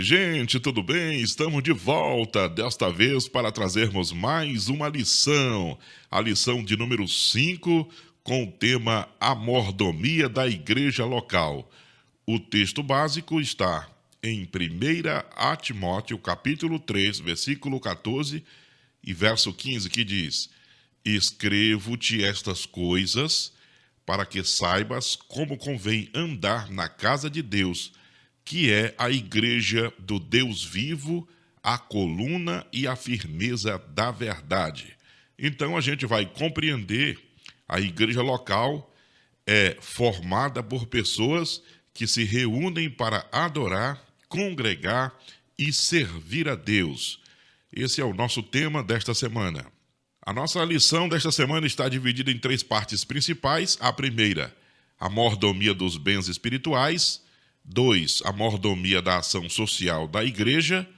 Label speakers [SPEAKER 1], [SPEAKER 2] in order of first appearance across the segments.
[SPEAKER 1] Oi, gente, tudo bem? Estamos de volta, desta vez para trazermos mais uma lição, a lição de número 5, com o tema A Mordomia da Igreja Local. O texto básico está em 1 Timóteo, capítulo 3, versículo 14 e verso 15, que diz: Escrevo-te estas coisas para que saibas como convém andar na casa de Deus, que é a igreja do Deus vivo, a coluna e a firmeza da verdade. Então a gente vai compreender a igreja local é formada por pessoas que se reúnem para adorar, congregar e servir a Deus. Esse é o nosso tema desta semana. A nossa lição desta semana está dividida em 3 partes principais. A primeira, a mordomia dos bens espirituais. 2, a mordomia da ação social da igreja.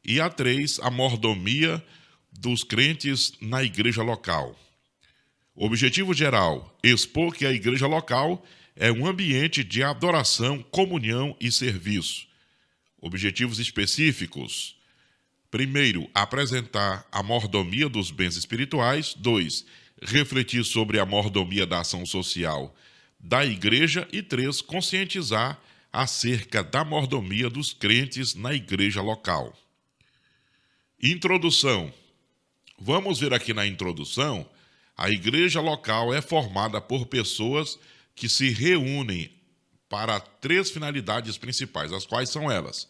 [SPEAKER 1] E a 3, a mordomia dos crentes na igreja local. O objetivo geral, expor que a igreja local é um ambiente de adoração, comunhão e serviço. Objetivos específicos: primeiro, apresentar a mordomia dos bens espirituais. 2, refletir sobre a mordomia da ação social da igreja. E 3, conscientizar acerca da mordomia dos crentes na igreja local. Introdução. Vamos ver aqui na introdução, a igreja local é formada por pessoas que se reúnem para 3 finalidades principais, as quais são elas: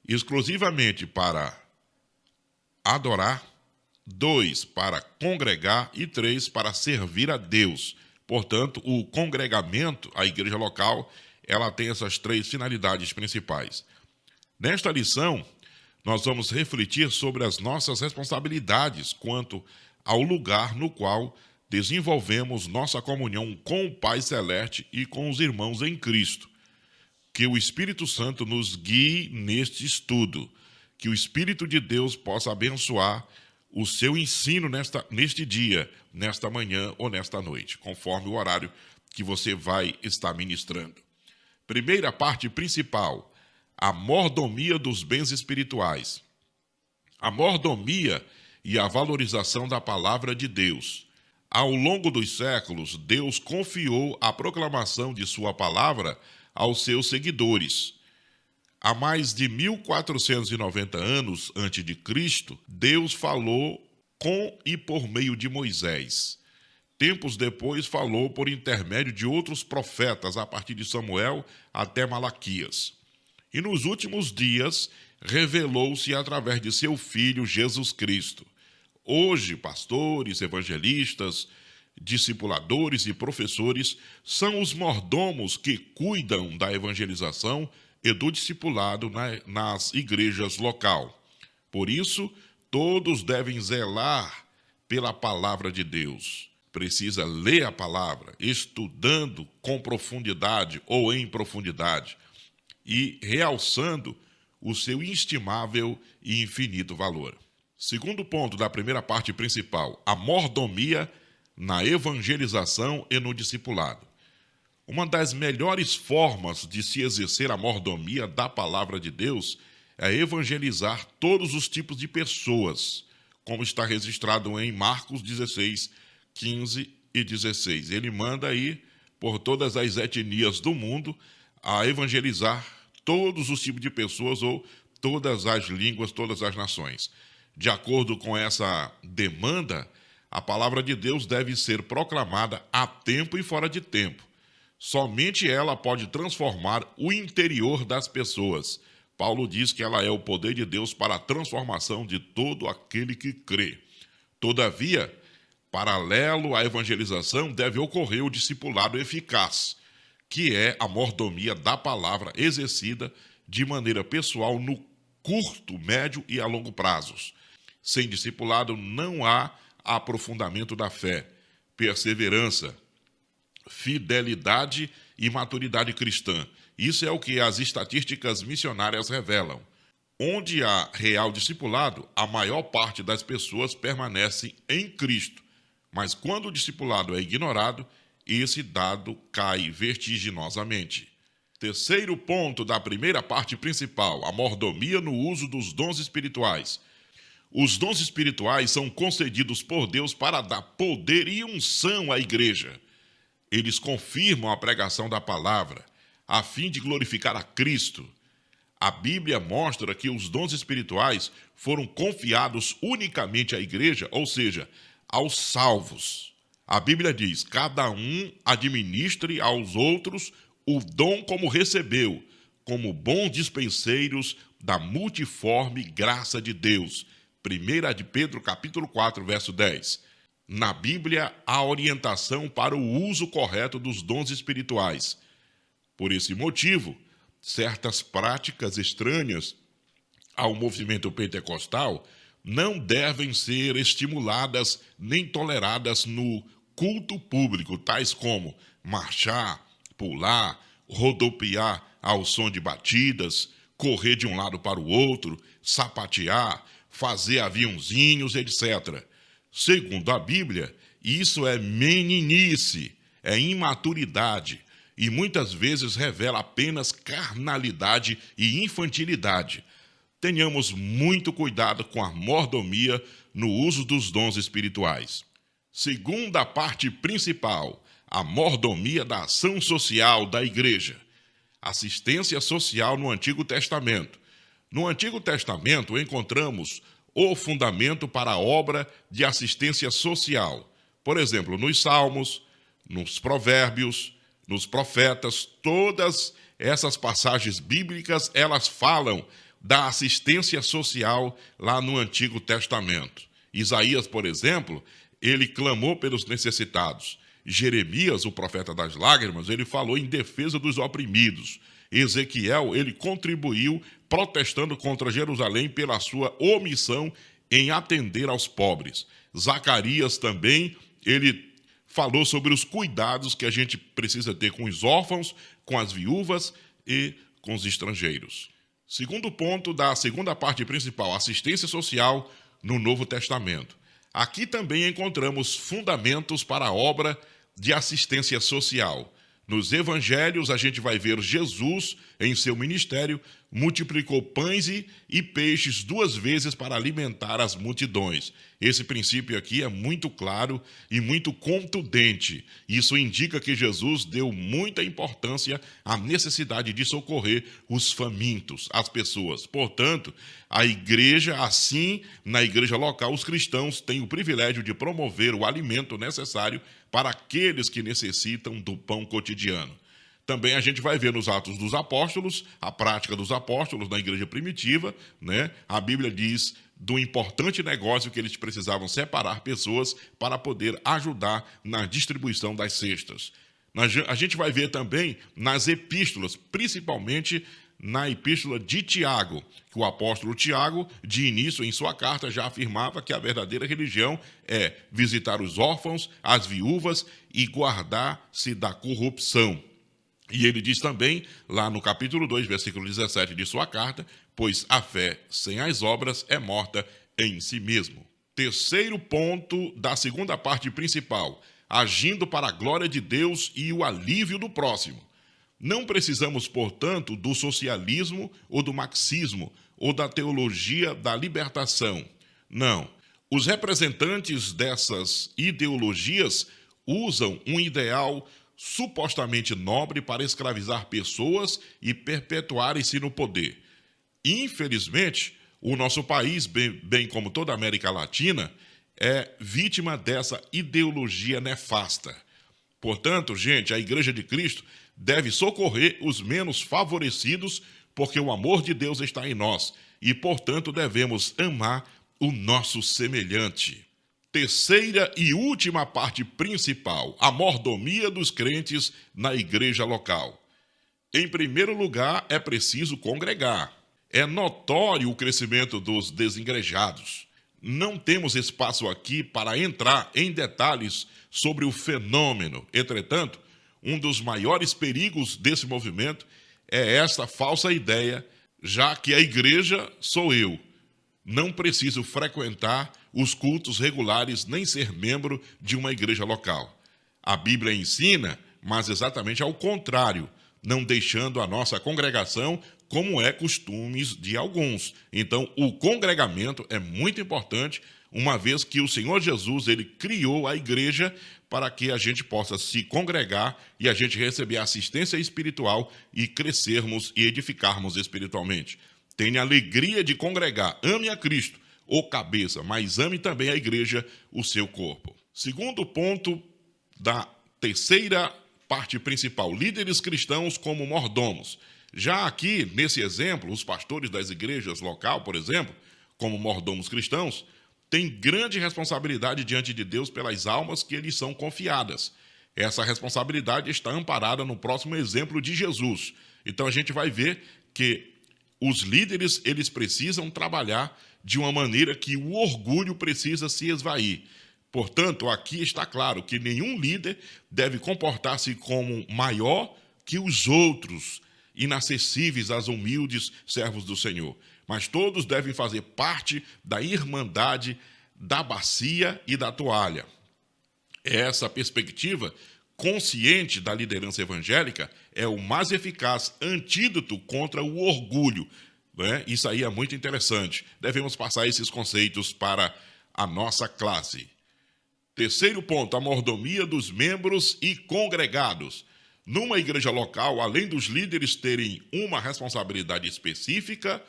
[SPEAKER 1] exclusivamente para adorar, 2, para congregar e 3, para servir a Deus. Portanto, o congregamento, a igreja local, ela tem essas 3 finalidades principais. Nesta lição, nós vamos refletir sobre as nossas responsabilidades quanto ao lugar no qual desenvolvemos nossa comunhão com o Pai Celeste e com os irmãos em Cristo. Que o Espírito Santo nos guie neste estudo, que o Espírito de Deus possa abençoar o seu ensino neste dia, nesta manhã ou nesta noite, conforme o horário que você vai estar ministrando. Primeira parte principal, a mordomia dos bens espirituais. A mordomia e a valorização da palavra de Deus. Ao longo dos séculos, Deus confiou a proclamação de sua palavra aos seus seguidores. Há mais de 1490 anos antes de Cristo, Deus falou com e por meio de Moisés. Tempos depois, falou por intermédio de outros profetas, a partir de Samuel até Malaquias. E nos últimos dias, revelou-se através de seu Filho, Jesus Cristo. Hoje, pastores, evangelistas, discipuladores e professores são os mordomos que cuidam da evangelização e do discipulado nas igrejas local. Por isso, todos devem zelar pela palavra de Deus. Precisa ler a palavra, estudando com profundidade ou em profundidade e realçando o seu inestimável e infinito valor. Segundo ponto da primeira parte principal, a mordomia na evangelização e no discipulado. Uma das melhores formas de se exercer a mordomia da palavra de Deus é evangelizar todos os tipos de pessoas, como está registrado em Marcos 16, 15 e 16. Ele manda ir por todas as etnias do mundo a evangelizar todos os tipos de pessoas ou todas as línguas, todas as nações. De acordo com essa demanda, a palavra de Deus deve ser proclamada a tempo e fora de tempo. Somente ela pode transformar o interior das pessoas. Paulo diz que ela é o poder de Deus para a transformação de todo aquele que crê. Todavia, paralelo à evangelização, deve ocorrer o discipulado eficaz, que é a mordomia da palavra exercida de maneira pessoal no curto, médio e a longo prazos. Sem discipulado não há aprofundamento da fé, perseverança, fidelidade e maturidade cristã. Isso é o que as estatísticas missionárias revelam. Onde há real discipulado, a maior parte das pessoas permanece em Cristo. Mas quando o discipulado é ignorado, esse dado cai vertiginosamente. Terceiro ponto da primeira parte principal, a mordomia no uso dos dons espirituais. Os dons espirituais são concedidos por Deus para dar poder e unção à igreja. Eles confirmam a pregação da palavra, a fim de glorificar a Cristo. A Bíblia mostra que os dons espirituais foram confiados unicamente à igreja, ou seja, aos salvos. A Bíblia diz: cada um administre aos outros o dom como recebeu, como bons dispenseiros da multiforme graça de Deus. 1 de Pedro, capítulo 4, verso 10. Na Bíblia, há orientação para o uso correto dos dons espirituais. Por esse motivo, certas práticas estranhas ao movimento pentecostal não devem ser estimuladas nem toleradas no culto público, tais como marchar, pular, rodopiar ao som de batidas, correr de um lado para o outro, sapatear, fazer aviãozinhos, etc. Segundo a Bíblia, isso é meninice, é imaturidade e muitas vezes revela apenas carnalidade e infantilidade. Tenhamos muito cuidado com a mordomia no uso dos dons espirituais. Segunda parte principal, a mordomia da ação social da igreja. Assistência social no Antigo Testamento. No Antigo Testamento encontramos o fundamento para a obra de assistência social. Por exemplo, nos Salmos, nos Provérbios, nos Profetas, todas essas passagens bíblicas, elas falam da assistência social lá no Antigo Testamento. Isaías, por exemplo, ele clamou pelos necessitados. Jeremias, o profeta das lágrimas, ele falou em defesa dos oprimidos. Ezequiel, ele contribuiu protestando contra Jerusalém pela sua omissão em atender aos pobres. Zacarias também, ele falou sobre os cuidados que a gente precisa ter com os órfãos, com as viúvas e com os estrangeiros. Segundo ponto da segunda parte principal, assistência social no Novo Testamento. Aqui também encontramos fundamentos para a obra de assistência social. Nos evangelhos, a gente vai ver Jesus, em seu ministério, multiplicou pães e peixes 2 vezes para alimentar as multidões. Esse princípio aqui é muito claro e muito contundente. Isso indica que Jesus deu muita importância à necessidade de socorrer os famintos, as pessoas. Portanto, a igreja, assim, na igreja local, os cristãos têm o privilégio de promover o alimento necessário para aqueles que necessitam do pão cotidiano. Também a gente vai ver nos Atos dos Apóstolos, a prática dos apóstolos na igreja primitiva, né? A Bíblia diz do importante negócio que eles precisavam separar pessoas para poder ajudar na distribuição das cestas. A gente vai ver também nas epístolas, principalmente na epístola de Tiago, que o apóstolo Tiago, de início em sua carta, já afirmava que a verdadeira religião é visitar os órfãos, as viúvas e guardar-se da corrupção. E ele diz também, lá no capítulo 2, versículo 17 de sua carta, pois a fé sem as obras é morta em si mesmo. Terceiro ponto da segunda parte principal, agindo para a glória de Deus e o alívio do próximo. Não precisamos, portanto, do socialismo ou do marxismo ou da teologia da libertação. Não. Os representantes dessas ideologias usam um ideal supostamente nobre para escravizar pessoas e perpetuarem-se no poder. Infelizmente, o nosso país, bem como toda a América Latina, é vítima dessa ideologia nefasta. Portanto, gente, a Igreja de Cristo deve socorrer os menos favorecidos, porque o amor de Deus está em nós e, portanto, devemos amar o nosso semelhante. Terceira e última parte principal, a mordomia dos crentes na igreja local. Em primeiro lugar, é preciso congregar. É notório o crescimento dos desigrejados. Não temos espaço aqui para entrar em detalhes sobre o fenômeno. Entretanto, um dos maiores perigos desse movimento é esta falsa ideia, já que a igreja sou eu. Não preciso frequentar os cultos regulares nem ser membro de uma igreja local. A Bíblia ensina, mas exatamente ao contrário. não deixando a nossa congregação, como é costumes de alguns. Então, o congregamento é muito importante, uma vez que o Senhor Jesus, ele criou a igreja para que a gente possa se congregar e a gente receber assistência espiritual e crescermos e edificarmos espiritualmente. Tenha alegria de congregar, ame a Cristo, o cabeça, mas ame também a igreja, o seu corpo. Segundo ponto da terceira parte principal, líderes cristãos como mordomos. Já aqui, nesse exemplo, os pastores das igrejas local, por exemplo, como mordomos cristãos, têm grande responsabilidade diante de Deus pelas almas que lhes são confiadas. Essa responsabilidade está amparada no próximo exemplo de Jesus. Então a gente vai ver que os líderes, eles precisam trabalhar de uma maneira que o orgulho precisa se esvair. Portanto, aqui está claro que nenhum líder deve comportar-se como maior que os outros, inacessíveis aos humildes servos do Senhor. Mas todos devem fazer parte da irmandade da bacia e da toalha. Essa perspectiva consciente da liderança evangélica é o mais eficaz antídoto contra o orgulho. Né? Isso aí é muito interessante. Devemos passar esses conceitos para a nossa classe. Terceiro ponto, a mordomia dos membros e congregados. Numa igreja local, além dos líderes terem uma responsabilidade específica,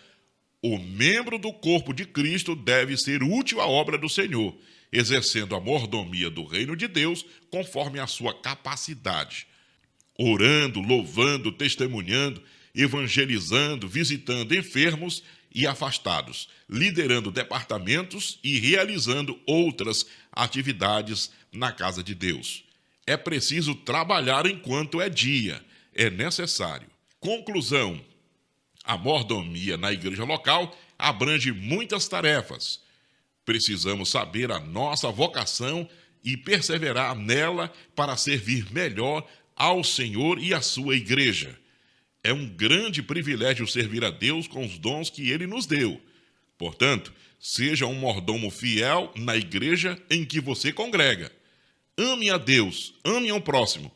[SPEAKER 1] o membro do corpo de Cristo deve ser útil à obra do Senhor, exercendo a mordomia do reino de Deus conforme a sua capacidade. Orando, louvando, testemunhando, evangelizando, visitando enfermos e afastados, liderando departamentos e realizando outras atividades na casa de Deus. É preciso trabalhar enquanto é dia, é necessário. Conclusão: a mordomia na igreja local abrange muitas tarefas. Precisamos saber a nossa vocação e perseverar nela para servir melhor ao Senhor e à sua igreja. É um grande privilégio servir a Deus com os dons que Ele nos deu. Portanto, seja um mordomo fiel na igreja em que você congrega. Ame a Deus, ame ao próximo,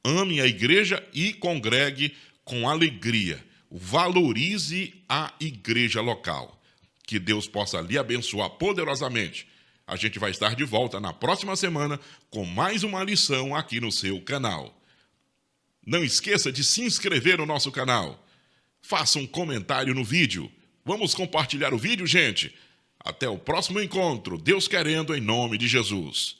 [SPEAKER 1] ame a igreja e congregue com alegria. Valorize a igreja local. Que Deus possa lhe abençoar poderosamente. A gente vai estar de volta na próxima semana com mais uma lição aqui no seu canal. Não esqueça de se inscrever no nosso canal. Faça um comentário no vídeo. Vamos compartilhar o vídeo, gente. Até o próximo encontro, Deus querendo, em nome de Jesus.